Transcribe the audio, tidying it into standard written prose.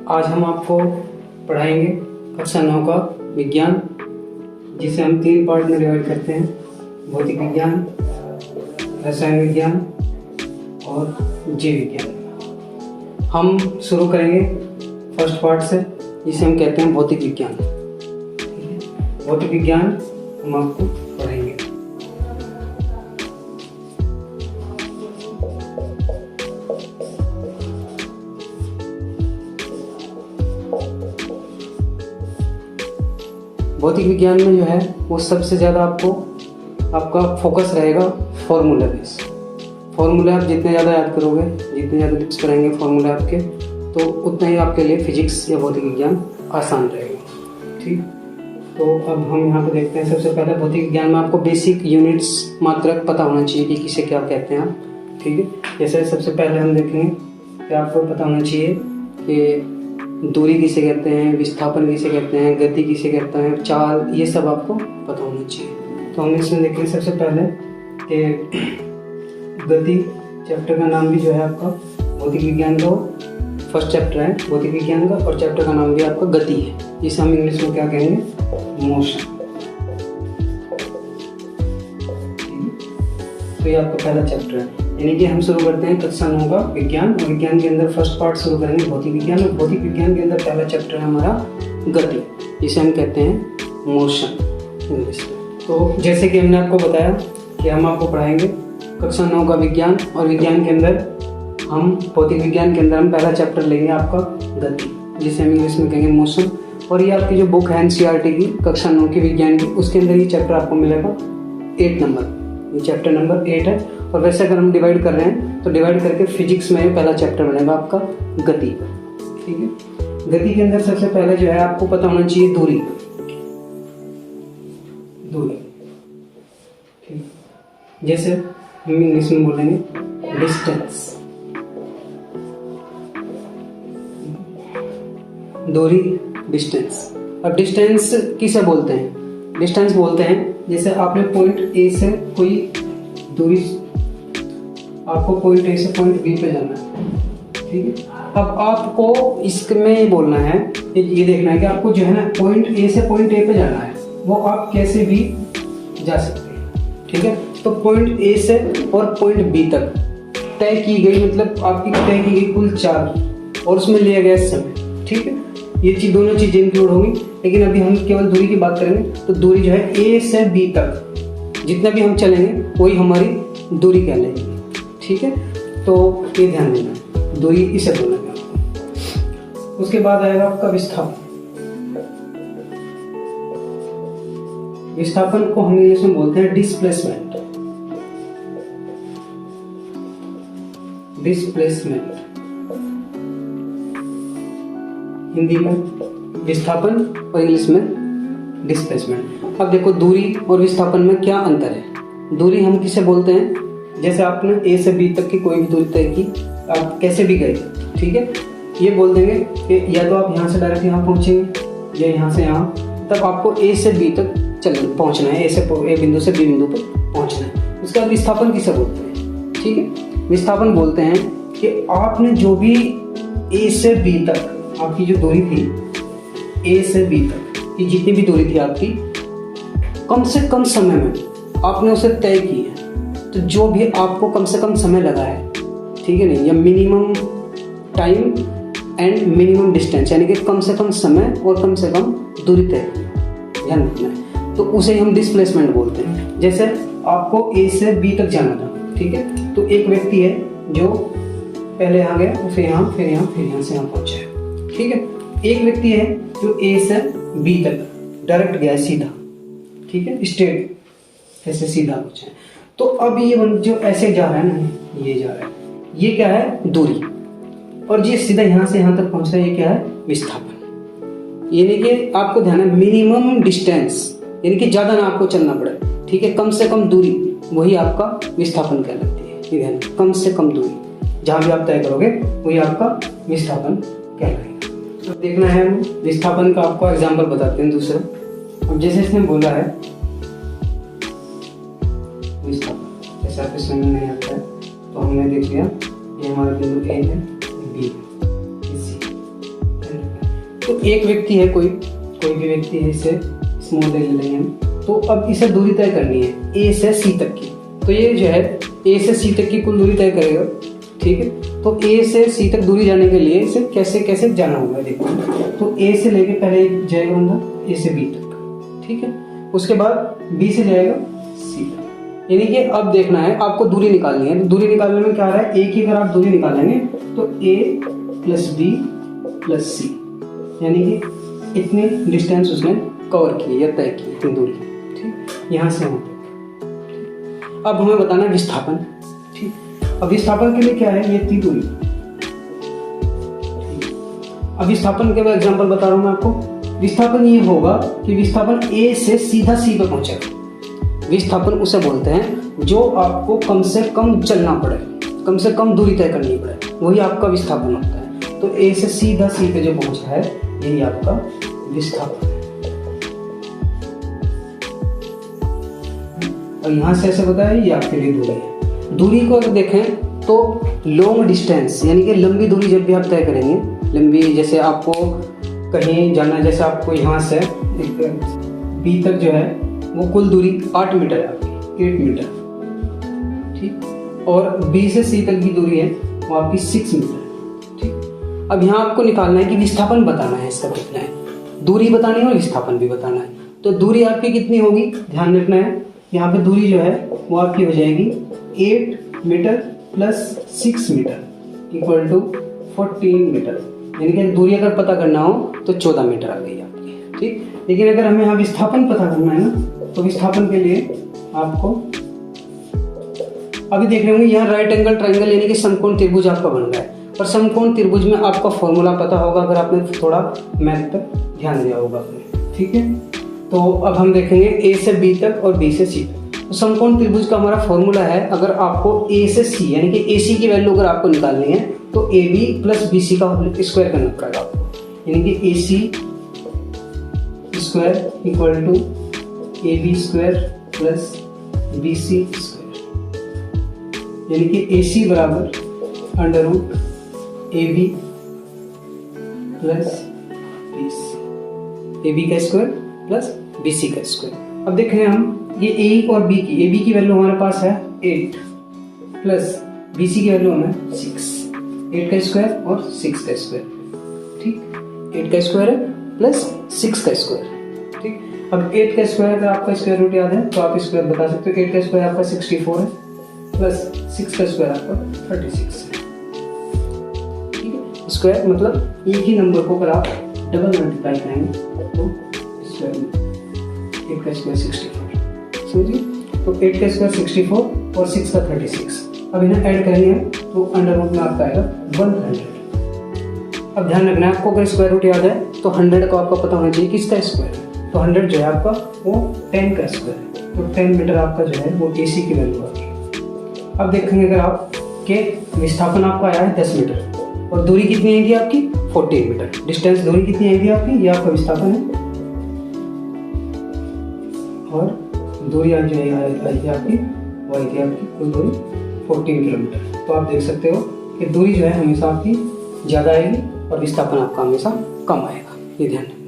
आज हम आपको पढ़ाएंगे कक्षा 9 का विज्ञान, जिसे हम 3 पार्ट में डिवाइड करते हैं: भौतिक विज्ञान, रसायन विज्ञान और जीव विज्ञान। हम शुरू करेंगे फर्स्ट पार्ट से, जिसे हम कहते हैं भौतिक विज्ञान। भौतिक विज्ञान हम आपको पढ़ाएंगे। भौतिक विज्ञान में जो है वो सबसे ज़्यादा आपका फोकस रहेगा फॉर्मूला बेस। फॉर्मूला आप जितने ज़्यादा याद करोगे, जितने ज़्यादा टिप्स करेंगे फॉर्मूला आपके, तो उतना ही आपके लिए फिजिक्स या भौतिक विज्ञान आसान रहेगा। ठीक, तो अब हम यहाँ पे देखते हैं। सबसे पहले भौतिक विज्ञान में आपको बेसिक यूनिट्स, मात्रक पता होना चाहिए कि किसे क्या कहते हैं आप। ठीक है, जैसे सबसे पहले हम देखेंगे कि आपको पता होना चाहिए कि दूरी किसे कहते हैं, विस्थापन किसे कहते हैं, गति किसे कहते हैं, चाल, ये सब आपको पता होना चाहिए। तो हम इसमें देखेंगे सबसे पहले कि गति चैप्टर का नाम भी जो है आपका भौतिक विज्ञान का फर्स्ट चैप्टर है भौतिक विज्ञान का, और चैप्टर का नाम भी आपका गति है, जिसे हम इंग्लिश में क्या कहेंगे, मोशन। तो ये आपका पहला चैप्टर है। यानी कि हम शुरू करते हैं कक्षा 9 का विज्ञान, और विज्ञान के अंदर फर्स्ट पार्ट शुरू करेंगे भौतिक विज्ञान, और भौतिक विज्ञान के अंदर पहला चैप्टर है हमारा गति, जिसे हम कहते हैं मोशन इंग्लिश में। तो जैसे कि हमने आपको बताया कि हम आपको पढ़ाएंगे कक्षा 9 का विज्ञान, और विज्ञान के अंदर हम भौतिक विज्ञान के अंदर हम पहला चैप्टर लेंगे आपका गति, जिसे हम इंग्लिश में कहेंगे मोशन। और ये आपकी जो बुक है NCERT की कक्षा 9 की विज्ञान की, उसके अंदर ये चैप्टर आपको मिलेगा 8 नंबर, ये चैप्टर नंबर 8 है। और वैसे अगर हम डिवाइड कर रहे हैं तो डिवाइड करके फिजिक्स में पहला चैप्टर बनेगा आपका गति। ठीक है, गति के अंदर सबसे पहले जो है आपको पता होना चाहिए दूरी। ठीक, जैसे हम इंग्लिश में बोलेंगे डिस्टेंस, दूरी, डिस्टेंस। अब डिस्टेंस किसे बोलते हैं? डिस्टेंस बोलते हैं जैसे आपने पॉइंट ए से कोई दूरी, आपको पॉइंट ए से पॉइंट बी पे जाना है। ठीक है, अब आपको इसमें ये बोलना है, ये देखना है कि आपको जो है ना पॉइंट ए से पॉइंट ए पे जाना है, वो आप कैसे भी जा सकते हैं। ठीक है, तो पॉइंट ए से और पॉइंट बी तक तय की गई, मतलब आपकी तय की गई कुल 4, और उसमें लिया गया समय। ठीक है, ये दोनों चीजें इंक्लूड होंगी, लेकिन अभी हम केवल दूरी की बात करेंगे। तो दूरी जो है ए से बी तक जितना भी हम चलेंगे वही हमारी दूरी कहलाएगी। ठीक है, तो ये ध्यान देना, दूरी इसे बोलेंगे आपको। उसके बाद आएगा आपका विस्थापन। विस्थापन को हम इंग्लिश में बोलते हैं डिस्प्लेसमेंट। डिस्प्लेसमेंट हिंदी में विस्थापन और इंग्लिश में डिस्प्लेसमेंट। अब देखो दूरी और विस्थापन में क्या अंतर है। दूरी हम किसे बोलते हैं? जैसे आपने ए से बी तक की कोई भी दूरी तय की, आप कैसे भी गए, ठीक है, ये बोल देंगे कि या तो आप यहाँ से डायरेक्ट यहाँ पहुँचेंगे या यहाँ से यहाँ, तब आपको ए से बी तक पहुँचना है, ए बिंदु से बी बिंदु पर पहुँचना है। उसके बाद विस्थापन किसे बोलते हैं? ठीक है, विस्थापन बोलते हैं कि आपने जो भी ए से बी तक आपकी जो दूरी थी, ए से बी तक की जितनी भी दूरी थी आपकी, कम से कम समय में आपने उसे तय की है। तो जो भी आपको कम से कम समय लगा है, ठीक है नहीं, या minimum time and minimum distance, यानी कि कम से कम समय और कम से कम दूरी तय की, ध्यान रखना है, तो उसे हम डिस्प्लेसमेंट बोलते हैं। जैसे आपको ए से बी तक जाना था, ठीक है, तो एक व्यक्ति है जो पहले यहाँ गया, फिर यहाँ, फिर यहाँ, फिर यहाँ से यहाँ पहुँचा है। ठीक है, एक व्यक्ति है जो ए से बी तक डायरेक्ट गया सीधा, ठीक है, स्ट्रेट ऐसे सीधा पहुंचा है। तो अब ये जो ऐसे जा रहा है ना, ये जा रहा है, ये क्या है? दूरी। और ये सीधा यहाँ से यहाँ तक पहुंच रहा है, ये क्या है? विस्थापन। यानी कि आपको ध्यान है मिनिमम डिस्टेंस, यानी कि ज्यादा ना आपको चलना पड़े, ठीक है, कम से कम दूरी, वही आपका विस्थापन कहलाती है। ठीक है, कम से कम दूरी जहां भी आप तय करोगे वही आपका विस्थापन कहलाएगा। तो देखना है, हम विस्थापन का आपको एग्जाम्पल बताते हैं दूसरा। अब जैसे इसने बोला है विस्थापन, जैसे आपके समझ में नहीं आता है तो हमने देख लिया, ये हमारा बिंदु ए है, बी है, सी, तो एक व्यक्ति है, कोई भी व्यक्ति है, इसे स्मॉल ले लेंगे हम। तो अब इसे दूरी तय करनी है ए से सी तक की। तो ये जो है ए से सी तक की कुल दूरी तय करेगा, ठीक है। तो ए से सी तक दूरी जाने के लिए इसे कैसे कैसे जाना होगा, देखो। तो ए से लेके पहले जाएगा बंदा ए से बी तक, ठीक है। उसके बाद बी से जाएगा सी तक, यानी कि अब देखना है आपको दूरी निकालनी है। तो दूरी निकालने में क्या आ रहा है, ए की अगर आप दूरी निकालेंगे तो ए प्लस बी प्लस सी, यानी कि इतनी डिस्टेंस उसने कवर की या तय की इतनी दूरी, ठीक। यहाँ से हम अब हमें बताना है विस्थापन, ठीक। अब विस्थापन के लिए क्या है, ये इतनी दूरी। अब विस्थापन के एग्जांपल बता रहा हूं मैं आपको। विस्थापन ये होगा कि विस्थापन ए से सीधा सी पे पहुंचेगा। विस्थापन उसे बोलते हैं जो आपको कम से कम चलना पड़े, कम से कम दूरी तय करनी पड़े, वही आपका विस्थापन होता है। तो ए से सीधा सी पे जो पहुंचा है यही आपका विस्थापन है। और यहाँ से ऐसे बताया ये आपके लिए दूरी है। दूरी को अगर देखें तो लॉन्ग डिस्टेंस यानी कि लंबी दूरी जब भी आप तय करेंगे, लंबी जैसे आपको कहीं जाना है, जैसे आपको यहाँ से बी तक जो है वो कुल दूरी 8 मीटर है आपकी, 8 मीटर, ठीक। और बी से सी तक की दूरी है वो आपकी 6 मीटर, ठीक। अब यहाँ आपको निकालना है कि विस्थापन बताना है, इसका कितना है, दूरी बतानी है और विस्थापन भी बताना है। तो दूरी आपकी कितनी होगी, ध्यान रखना है। यहाँ पे दूरी जो है वो आपकी हो जाएगी 8 metre plus 6 metre equal to 14 metre, यानी कि दूरी अगर पता करना हो तो 14 मीटर आ गई आपकी, ठीक। लेकिन अगर हमें यहाँ विस्थापन पता करना है ना, तो विस्थापन के लिए आपको अभी देख रहे होंगे यहाँ राइट एंगल ट्रायंगल यानी कि समकोण त्रिभुज आपका बन रहा है। पर समकोण त्रिभुज में आपका फॉर्मूला पता होगा अगर आपने थोड़ा मैथ पर ध्यान दिया होगा, ठीक है। तो अब हम देखेंगे ए से बी तक और बी से सी तक। तो समकोण त्रिभुज का हमारा फॉर्मूला है, अगर आपको ए से सी यानी कि ए सी की वैल्यू अगर आपको निकालनी है तो A B plus B C का स्क्वायर करना पड़ेगा आपको, यानी कि A C square equal to A B square plus B C square, यानी कि ए सी बराबर under root A B plus B C, A B का स्क्वायर प्लस बी सी का स्क्वायर। अब देख रहे हैं हम ये ए और बी की वैल्यू हमारे पास है 8 प्लस बी सी की वैल्यू हमें 6, 8 का स्क्वायर और 6 का स्क्वायर, ठीक। 8 का स्क्वायर है प्लस 6 का स्क्वायर, ठीक। अब 8 का स्क्वायर अगर आपका स्क्वायर रूट याद है तो आप स्क्वायर बता सकते हो। 8 का स्क्वायर आपका 64 है प्लस 6 का स्क्वायर आपका 36 है, ठीक है। स्क्वायर मतलब एक ही नंबर को अगर आप डबल मल्टीप्लाई करेंगे तो स्क्वायर 8 का स्क्वायर 64, समझिए। तो 8 का स्क्वायर 64 और 6 का 36, अब इन्हें ऐड करेंगे हम तो अंडर रूट में आपका आएगा 100। अब ध्यान रखना है आपको, अगर स्क्वायर रूट याद है तो 100 को आपको पता होना चाहिए किसका स्क्वायर है। तो 100 जो है आपका वो 10 का स्क्वायर है, तो 10 मीटर आपका जो है वो ए सी की वैल्यू आएगी। अब देखेंगे अगर आप के विस्थापन आपका आया है 10 मीटर और दूरी कितनी आएगी आपकी 14 मीटर, डिस्टेंस दूरी कितनी आएगी आपकी, ये आपका विस्थापन है। और दूरी जो है आपकी वो आएगी आपकी कुल दूरी 14 किलोमीटर। तो आप देख सकते हो कि दूरी जो है हमेशा आपकी ज़्यादा आएगी और विस्थापन आपका हमेशा कम आएगा, ये ध्यान रखना।